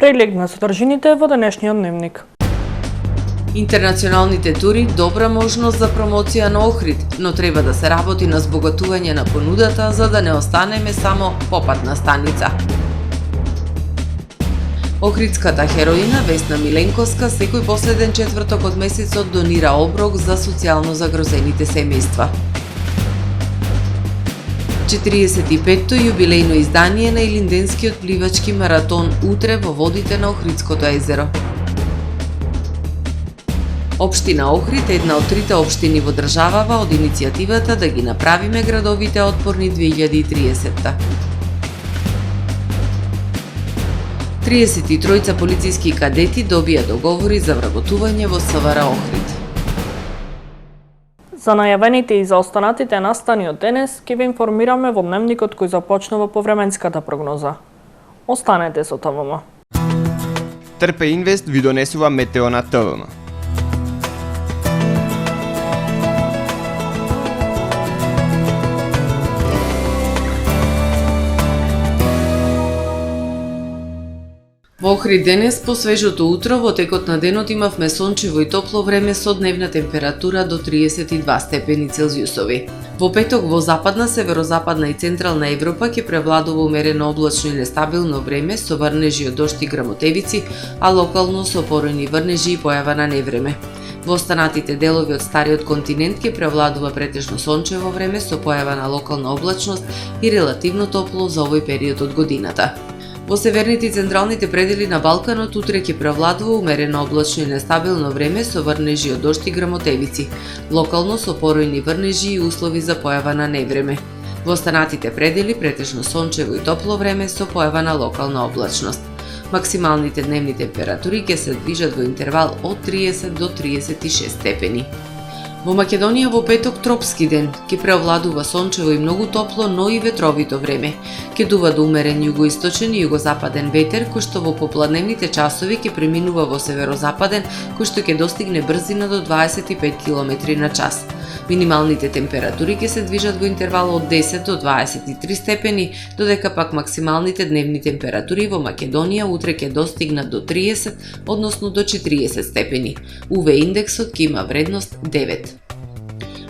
Преглед на содржините во денешниот дневник. Интернационалните тури добра можност за промоција на Охрид, но треба да се работи на збогатување на понудата за да не останеме само попатна станица. Охридската хероина Весна Миленковска секој последен четврток од месецот донира оброк за социјално загрозените семејства. 45-то јубилејно издание на Илинденскиот пливачки маратон утре во водите на Охридското езеро. Општина Охрид е една од трите општини во државава од иницијативата да ги направиме градовите отпорни 2030-та. 33 полициски кадети добија договори за вработување во СВР Охрид. За најавените и за останатите настани од денес ќе ве информираме во дневникот кој започнува по временската прогноза. Останете со ТВМ. Трпе Инвест ви донесува метео на ТВМ. Во Охрид денес, по свежото утро, во текот на денот имавме сончево и топло време со дневна температура до 32 степени Целзиусови. Во петок во западна, северозападна и централна Европа ќе превладува умерено облачно и нестабилно време со врнежи од дожд и грамотевици, а локално со поројни врнежи и појава на невреме. Во останатите делови од стариот континент ќе превладува претежно сончево време со појава на локална облачност и релативно топло за овој период од годината. Во северните и централните предели на Балканот утре ќе превладува умерено облачно и нестабилно време со врнежи од дожд и грамотевици, локално со поројни врнежи и услови за појава на невреме. Во останатите предели претежно сончево и топло време со појава на локална облачност. Максималните дневни температури ќе се движат во интервал од 30 до 36 степени. Во Македонија во петок тропски ден ќе преовладува сончево и многу топло, но и ветровито време. Ќе дува до умерен југоисточен и југозападен ветер, кој што во попладневните часови ќе преминува во северозападен, кој што ќе достигне брзина до 25 км на час. Минималните температури ќе се движат во интервал од 10 до 23 степени, додека пак максималните дневни температури во Македонија утре ќе достигнат до 30, односно до 40 степени. УВ индексот ќе има вредност 9.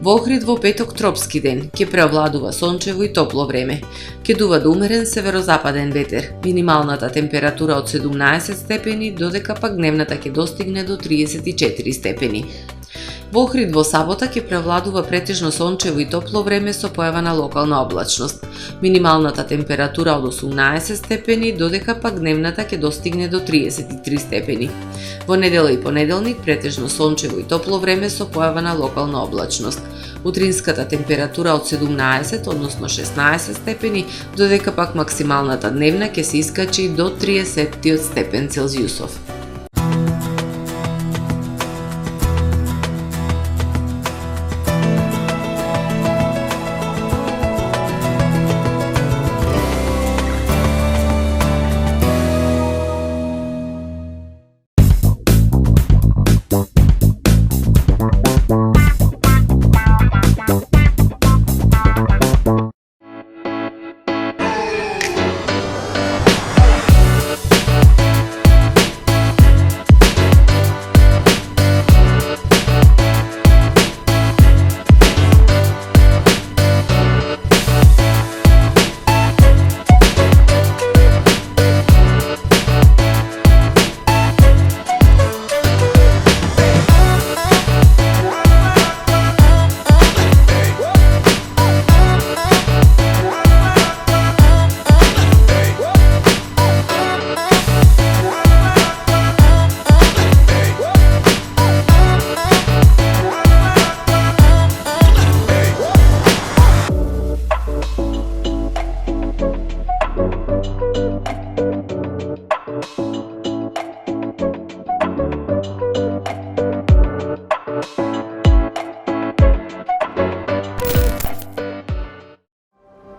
Во Охрид во петок тропски ден ќе преовладува сончево и топло време. Ќе дува до умерен северозападен ветер. Минималната температура од 17 степени, додека пак дневната ќе достигне до 34 степени. Во Охрид во сабота ќе превладува претежно сончево и топло време со појава на локална облачност. Минималната температура од 18 степени, додека пак дневната ќе достигне до 33 степени. Во недела и понеделник претежно сончево и топло време со појава на локална облачност. Утринската температура од 17, односно 16 степени, додека пак максималната дневна ќе се искачи до 30 степен Целзиусов.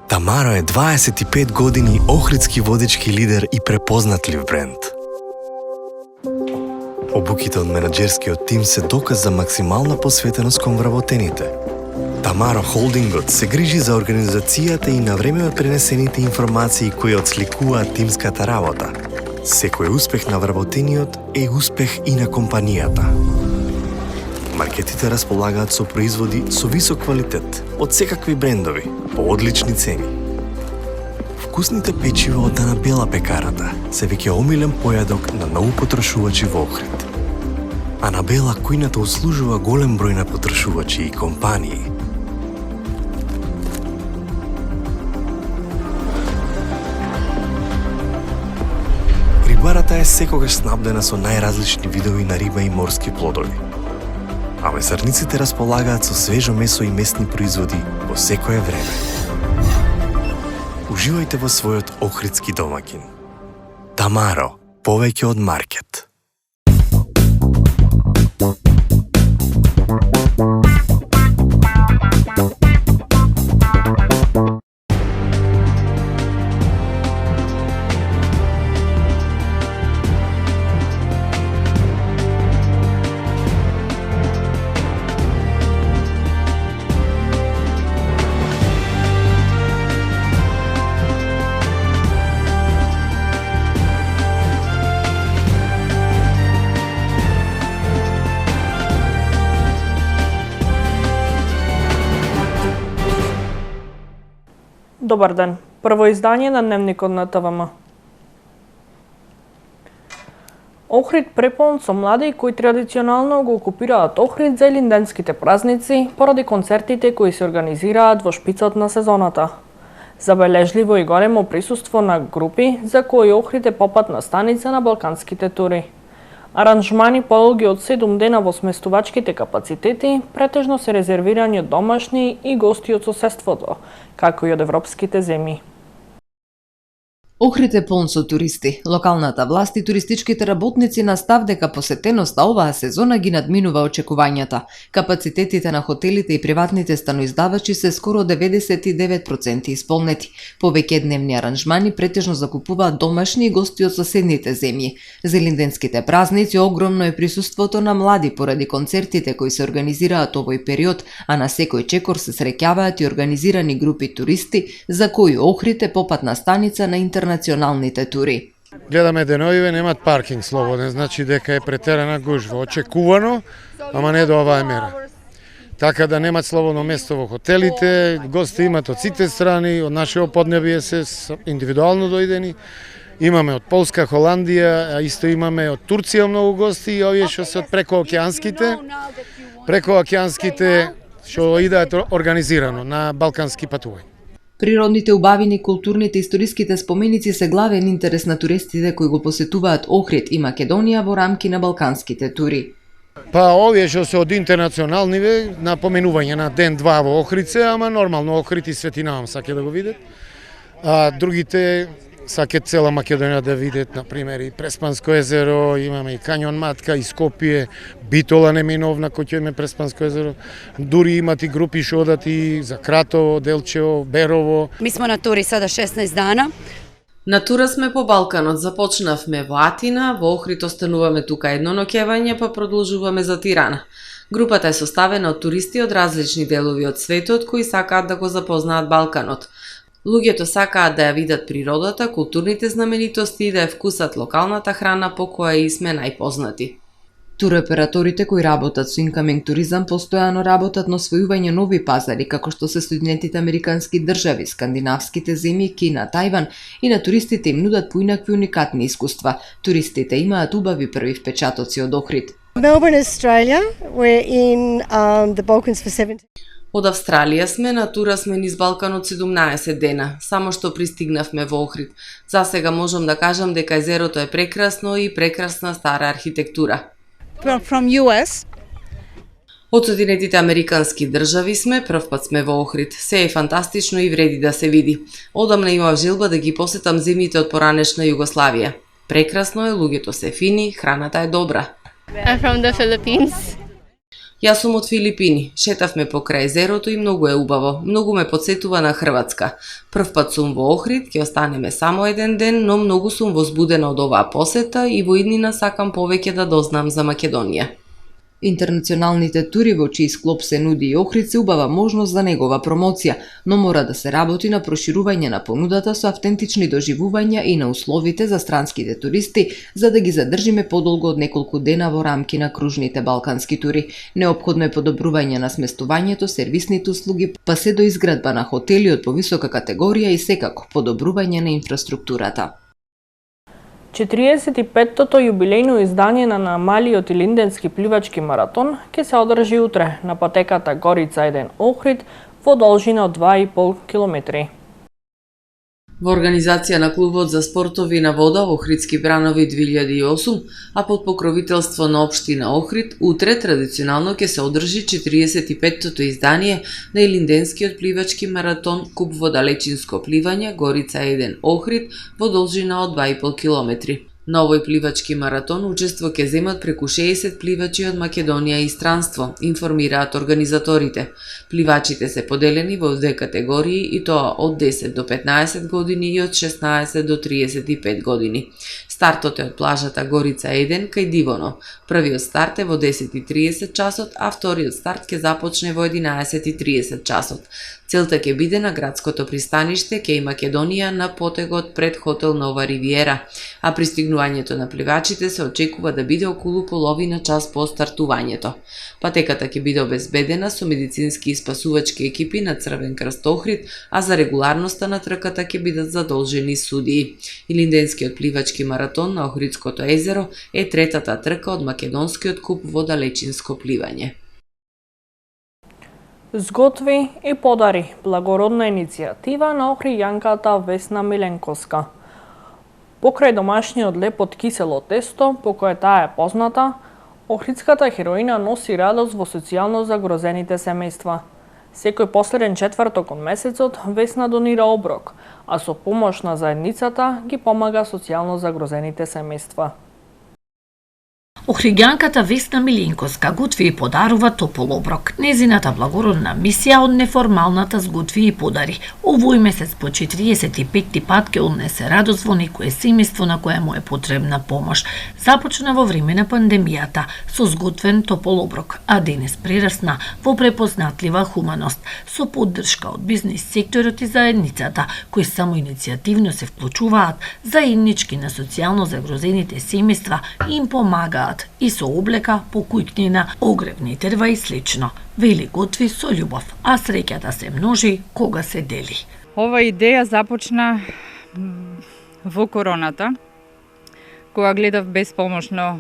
Тамаро е 25 години охридски водечки лидер и препознатлив бренд. Обуките од менаџерскиот тим се доказ за максимална посветеност кон вработените. Тамаро Холдингот се грижи за организацијата и на време пренесените информации кои отсликуваат тимската работа. Секој успех на вработениот е успех и на компанијата. Маркетите располагаат со производи со висок квалитет од секакви брендови по одлични цени. Вкусните печива од Анабела пекарата се веќе омилен појадок на многу потрошувачи во Охрид. Анабела кујната услужува голем број на потрошувачи и компании. Рибарата е секогаш снабдена со најразлични видови на риба и морски плодови. А месарниците располагаат со свежо месо и местни производи во секое време. Уживајте во својот охридски домаќин. Тамаро, повеќе од маркет. Добар ден. Прво издание на Дневникот на ТВМ. Охрид преполн со млади кои традиционално го окупираат Охрид за елинденските празници поради концертите кои се организираат во шпицот на сезоната. Забележливо и големо присуство на групи за кои Охрид е попатна станица на балканските тури. Аранжмани подолги од 7 дена во сместувачките капацитети претежно се резервирани од домашни и гости од соседството, како и од европските земји. Охрид е полн со туристи. Локалната власт и туристичките работници на став дека посетеноста оваа сезона ги надминува очекувањата. Капацитетите на хотелите и приватните станоиздавачи се скоро 99% исполнети. Повеќе дневни аранжмани претежно закупуваат домашни и гости од соседните земји. За елинденските празници огромно е присуството на млади поради концертите кои се организираат овој период, а на секој чекор се среќаваат и организирани групи туристи за кои Охрид е попатна станица на интернационалните тури. Гледаме деновиве немат паркинг слободен, значи дека е претерана гужва. Очекувано, ама не до оваа мера. Така да немат слободно место во хотелите, гости имат од сите страни, од нашето поднебие се индивидуално дојдени. Имаме од Полска, Холандија, а исто имаме од Турција многу гости и овие што се од прекоокеанските што идат организирано на балкански патувања. Природните убавини, културните и историските споменици се главен интерес на туристите кои го посетуваат Охрид и Македонија во рамки на балканските тури. Па овие што се од интернационалниве на поменување на ден-два во Охрид се, ама нормално Охрид и Светинавам саке да го видат. А другите саке цела Македонија да видат, например, и Преспанско езеро, имаме и Кањон Матка, и Скопје, Битола неминовна кој ќе име Преспанско езеро. Дури имат и групи што одат и за Кратово, Делчево, Берово. Mi smo na turi sada 16 dana. На тура сме по Балканот, започнавме во Атина, во Охрид остануваме тука едно ноќевање, па продолжуваме за Тирана. Групата е составена од туристи од различни делови од светот кои сакаат да го запознаат Балканот. Луѓето сакаат да ја видат природата, културните знаменитости и да ја вкусат локалната храна по која и сме најпознати. Туроператорите кои работат со инкаминг туризам постојано работат на освојување нови пазари, како што се Соединетите Американски држави, скандинавските земји, Кина, Тајван, и на туристите им нудат поинакви уникатни искуства. Туристите имаат убави први впечатоци од Охрид. Melbourne, Australia. We're in the Balkans for 17. Од Австралија сме, на тура сме низ Балканот 17 дена, само што пристигнавме во Охрид. За сега можам да кажам дека езерото е прекрасно и прекрасна стара архитектура. From US. Од Соединетите Американски држави сме, првпат сме во Охрид. Се е фантастично и вреди да се види. Одамна имав желба да ги посетам земјите од поранешна Југославија. Прекрасно е, луѓето се фини, храната е добра. I'm from the Philippines. Јас сум од Филипини. Шетавме покрај езерото и многу е убаво. Многу ме потсетува на Хрватска. Првпат сум во Охрид, ќе останеме само еден ден, но многу сум возбудена од оваа посета и во иднина сакам повеќе да дознам за Македонија. Интернационалните тури во чиј склоп се нуди и Охрид се убава можност за негова промоција, но мора да се работи на проширување на понудата со автентични доживувања и на условите за странските туристи, за да ги задржиме подолго од неколку дена во рамки на кружните балкански тури. Неопходно е подобрување на сместувањето, сервисните услуги, па се до изградба на хотели од повисока категорија и секако подобрување на инфраструктурата. 45-тото јубилејно издание на малиот илинденски пливачки маратон ќе се одржи утре на патеката Горица 1 Охрид во должина од 2,5 километри. Во организација на Клубот за спортови на вода Охридски бранови 2008, а под покровителство на општина Охрид, утре традиционално ќе се одржи 45-тото издание на илинденскиот пливачки маратон Куп водалечинско пливање Горица 1 Охрид во должина од 2,5 километри. На овој пливачки маратон учество ќе земат преку 60 пливачи од Македонија и странство, информираат организаторите. Пливачите се поделени во две категории и тоа од 10 до 15 години и од 16 до 35 години. Стартот е од плажата Горица 1 кај Дивоно. Првиот старт е во 10:30 часот, а вториот старт ќе започне во 11:30 часот. Целта ќе биде на градското пристаниште кај Македонија на потегот пред хотел Нова Ривиера, а пристигнувањето на пливачите се очекува да биде околу половина час по стартувањето. Патеката ќе биде обезбедена со медицински и спасувачки екипи на Црвен крст Охрид, а за регуларноста на трката ќе бидат задолжени судии. Илинденскиот пливачки маратон на Охридското езеро е третата трка од македонскиот куп водалечинско пливање. Зготви и подари благородна иницијатива на охријанката Весна Миленковска. Покрај домашниот леп од кисело тесто, по кое таа е позната, охридската хероина носи радост во социјално загрозените семејства. Секој последен четврток од месецот Весна донира оброк, а со помош на заедницата ги помага социјално загрозените семејства. Охриѓанката Весна Миленковска готви и подарува топол оброк. Незината благородна мисија од неформалната сготви и подари. Овој месец по 45-ти пат ќе однесе радост во некое семејство на кое му е потребна помош. Започна во време на пандемијата со сготвен топол оброк, а денес прерасна во препознатлива хуманост со поддршка од бизнис секторот и заедницата, кои само иницијативно се вклучуваат заеднички на социјално загрозените семејства и им помагаат и со облека, покујкнина, огревни дрва и слично. Вели готви со љубов, а среќата се множи кога се дели. Ова идеја започна во короната, кога гледав безпомошно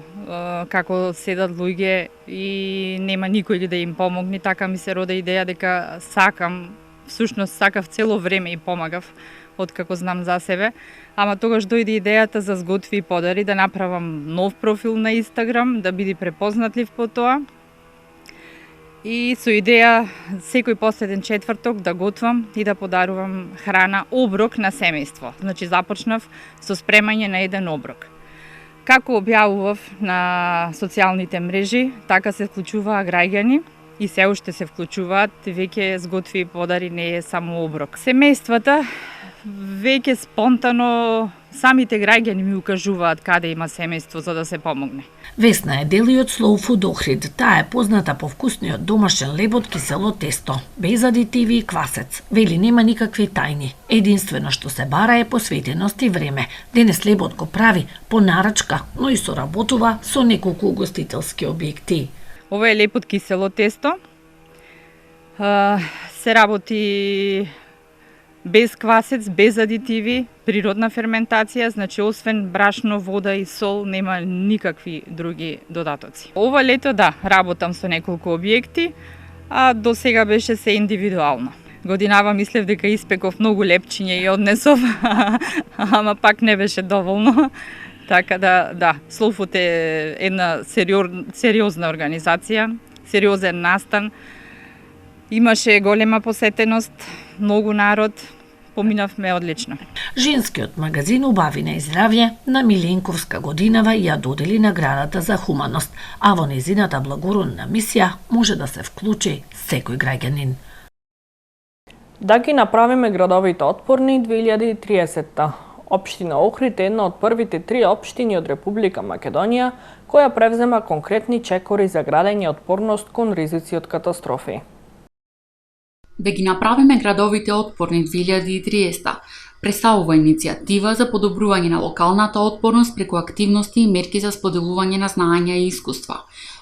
како седат луѓе и нема никој да им помогне, така ми се роде идеја дека всушност сакав цело време и помагав, откако знам за себе, ама тогаш дојде идејата за сготви и подари, да направам нов профил на Инстаграм, да биде препознатлив по тоа. И со идеја секој последен четврток да готвам и да подарувам храна, оброк на семејство. Значи започнав со спремање на еден оброк. Како објавував на социјалните мрежи, така се вклучуваа граѓани и се уште се вклучуваат, веќе сготви и подари не е само оброк. Семејствата веќе спонтано самите граѓани ми укажуваат каде има семејство за да се помогне. Весна е дел и од Slow Food Охрид. Таа е позната по вкусниот домашен леб од кисело тесто, без адитиви и квасец. Вели нема никакви тајни. Единствено што се бара е посветеност и време. Денес лебот го прави по нарачка, но и соработува со неколку угостителски објекти. Ова е леб од кисело тесто. Се работи без квасец, без адитиви, природна ферментација, значи освен брашно, вода и сол нема никакви други додатоци. Ова лето работам со неколку објекти, а до сега беше се индивидуално. Годинава мислев дека испеков многу лепчиња и однесов, ама пак не беше доволно. Така да, Slow Food е една сериозна организација, сериозен настан. Имаше голема посетеност, многу народ, поминавме одлично. Женскиот магазин Убавина и здравје на Миленковска годинава ја додели наградата за хуманост, а во незината благородна мисија може да се вклучи секој граѓанин. Да ги направиме градовите отпорни 2030-та. Општина Охрид е една од првите 3 општини од Република Македонија која превзема конкретни чекори за градење отпорност кон ризици од катастрофи. Да ги направиме градовите отпорни 2030 представува иницијатива за подобрување на локалната отпорност преку активности и мерки за споделување на знаења и искуства,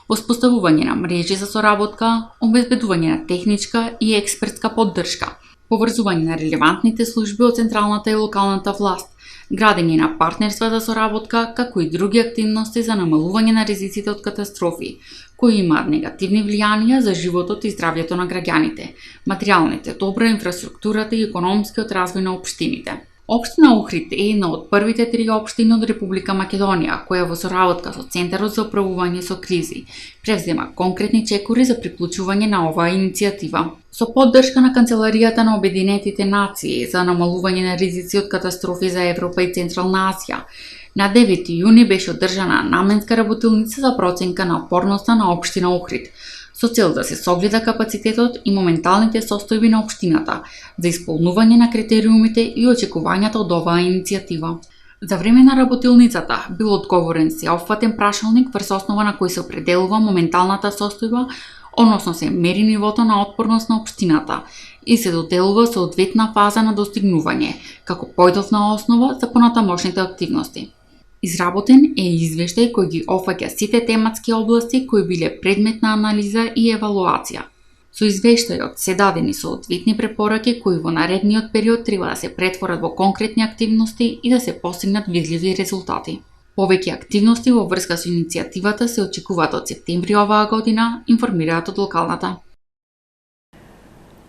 воспоставување на мрежи за соработка, обезбедување на техничка и експертска поддршка, поврзување на релевантните служби од централната и локалната власт, градење на партнерства за соработка, како и други активности за намалување на ризиците од катастрофи, кои имаат негативни влијанија за животот и здравјето на граѓаните, материјалните добра, инфраструктурата и економскиот развој на општините. Општина Охрид е една од првите 3 општини од Република Македонија, која во соработка со Центарот за управување со кризи превзема конкретни чекори за приклучување на оваа иницијатива. Со поддршка на Канцеларијата на Обединетите нации за намалување на ризици од катастрофи за Европа и Централна Азија, на 9 јуни беше одржана наменска работилница за проценка на опорноста на општина Охрид, со цел да се согледа капацитетот и моменталните состојби на општината за исполнување на критериумите и очекувањата од оваа иницијатива. За време на работилницата бил одговорен сеопфатен прашалник врз основа на кој се определува моменталната состојба, односно се мери нивото на отпорност на општината и се доделува соодветна фаза на достигнување, како појдовна основа за понатамошните активности. Изработен е извештај кој ги опфаќа сите тематски области кои биле предмет на анализа и евалуација. Со извештајот се дадени соодветни препораки кои во наредниот период треба да се претворат во конкретни активности и да се постигнат видливи резултати. Повеќе активности во врска со иницијативата се очекуваат од септември оваа година, информираат од локалната.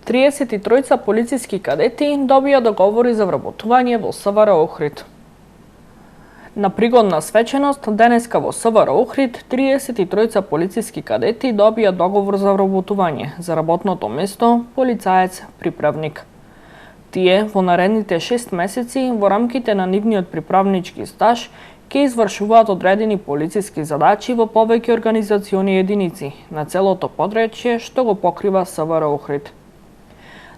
33 полициски кадети добија договори за вработување во СВР Охрид. На пригодна свеченост, денеска во СВР Охрид, 33 полициски кадети добија договор за вработување за работното место полицаец-приправник. Тие во наредните 6 месеци во рамките на нивниот приправнички стаж ќе извршуваат одредени полициски задачи во повеќе организациони единици на целото подречје што го покрива СВР Охрид.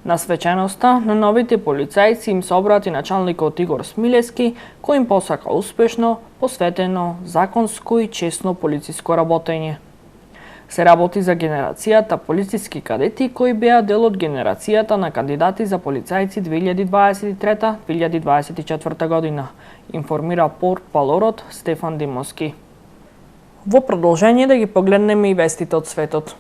На свеченоста на новите полицајци им се обрати началникот Игор Смилевски, кој им посака успешно, посветено, законско и честно полициско работење. Се работи за генерацијата полициски кадети кои беа дел од генерацијата на кандидати за полицајци 2023-2024 година, информира портпалорот Стефан Димовски. Во продолжение да ги погледнеме и вестите од светот.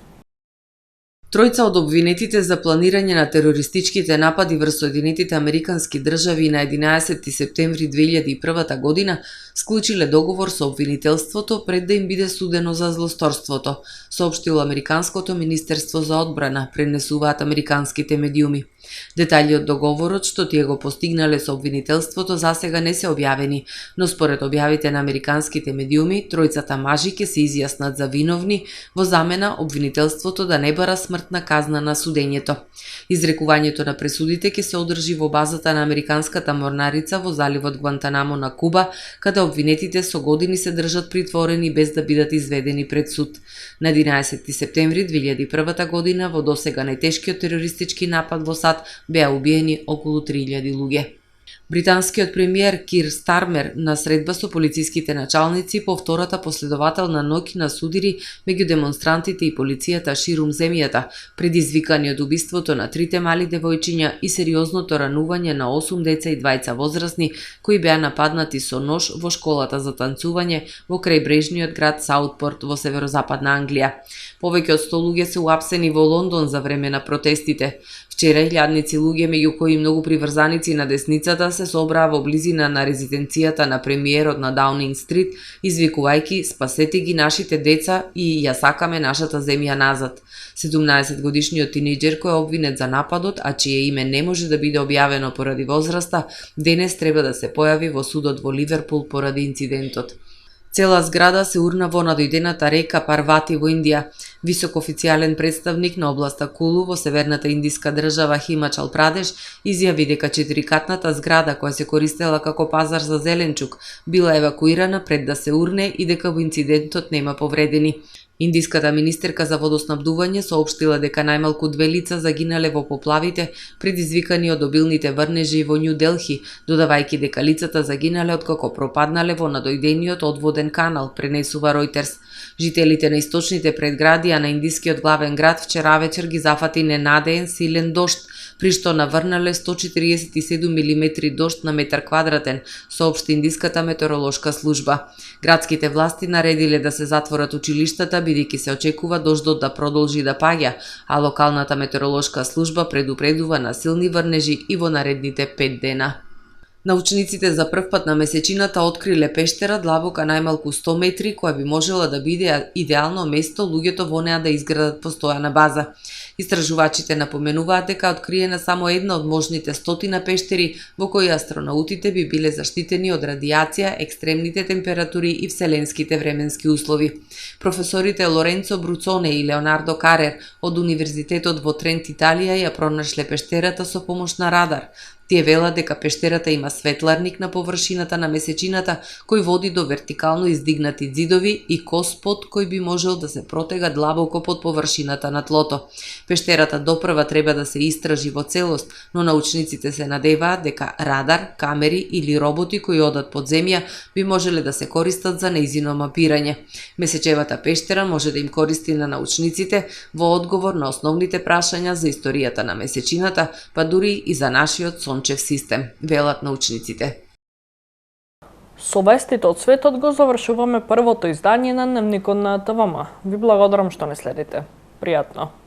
Тројца од обвинетите за планирање на терористичките напади врз Соединетите Американски држави на 11 септември 2001 година склучиле договор со обвинителството пред да им биде судено за злосторството, соопштило Американското министерство за одбрана, пренесуваат американските медиуми. Детали од договорот што тие го постигнале со обвинителството засега не се објавени, но според објавите на американските медиуми, тројцата мажи ќе се изјаснат за виновни во замена обвинителството да не бара смртна казна на судењето. Изрекувањето на пресудите ќе се одржи во базата на американската морнарица во заливот Гвантанамо на Куба, каде обвинетите со години се држат притворени без да бидат изведени пред суд. На 11 септември 2001 година во досега најтешкиот терористички напад во САД беа убиени околу 3000 луѓе. Британскиот премиер Кир Стармер на средба со полициските началници по втората последователна ноќ на судири меѓу демонстрантите и полицијата ширум земјата, предизвикани од убиството на 3 мали девојчиња и сериозното ранување на 8 деца и 2 возрастни кои беа нападнати со нож во школата за танцување во крајбрежниот град Саутпорт во северозападна Англија. Повеќе од 100 луѓе се уапсени во Лондон за време на протестите. Вчера илјадници луѓе, меѓу кои многу приврзаници на десницата, се собраа во близина на резиденцијата на премиерот на Даунинг Стрит, извикувајќи "Спасете ги нашите деца и ја сакаме нашата земја назад". 17-годишниот тинејџер кој е обвинет за нападот, а чие име не може да биде објавено поради возраста, денес треба да се појави во судот во Ливерпул поради инцидентот. Цела зграда се урна во надојдената река Парвати во Индија. Висок официјален представник на областа Кулу во северната индиска држава Химачал Прадеш изјави дека 4-катната зграда која се користела како пазар за зеленчук била евакуирана пред да се урне и дека во инцидентот нема повредени. Индиската министерка за водоснабдување соопштила дека најмалку 2 лица загинале во поплавите предизвикани од обилните врнежи во Њу Делхи, додавајќи дека лицата загинале откако пропаднале во надојдениот одводен канал, пренесува Ројтерс. Жителите на источните предградија на индискиот главен град вчера вечер ги зафати ненадеен силен дожд, при што наврнале 147 милиметри дожд на метар квадратен, соопшти индиската метеоролошка служба. Градските власти наредиле да се затворат училиштата бидејќи се очекува дождот да продолжи да паѓа, а локалната метеоролошка служба предупредува на силни врнежи и во наредните 5 дена. Научниците за прв пат на месечината откриле пештера длабока најмалку 100 метри, која би можела да биде идеално место луѓето во неа да изградат постојана база. Истражувачите напоменуваат дека откриена само една од можните 100 пештери во кои астронаутите би биле заштитени од радијација, екстремните температури и вселенските временски услови. Професорите Лоренцо Бруцоне и Леонардо Карер од Универзитетот во Трент, Италија, ја пронашле пештерата со помош на радар. Тие велат дека пештерата има светларник на површината на месечината кој води до вертикално издигнати ѕидови и кос под кој би можел да се протега длабоко под површината на тлото. Пештерата допрва треба да се истражи во целост, но научниците се надеваат дека радар, камери или роботи кои одат под земја би можеле да се користат за нејзино мапирање. Месечевата пештера може да им користи на научниците во одговор на основните прашања за историјата на месечината, па дури и за нашиот сончев систем, велат научниците. Со вестите од светот го завршуваме првото издание на Дневникот на ТВМ. Ви благодарам што не следите. Пријатно.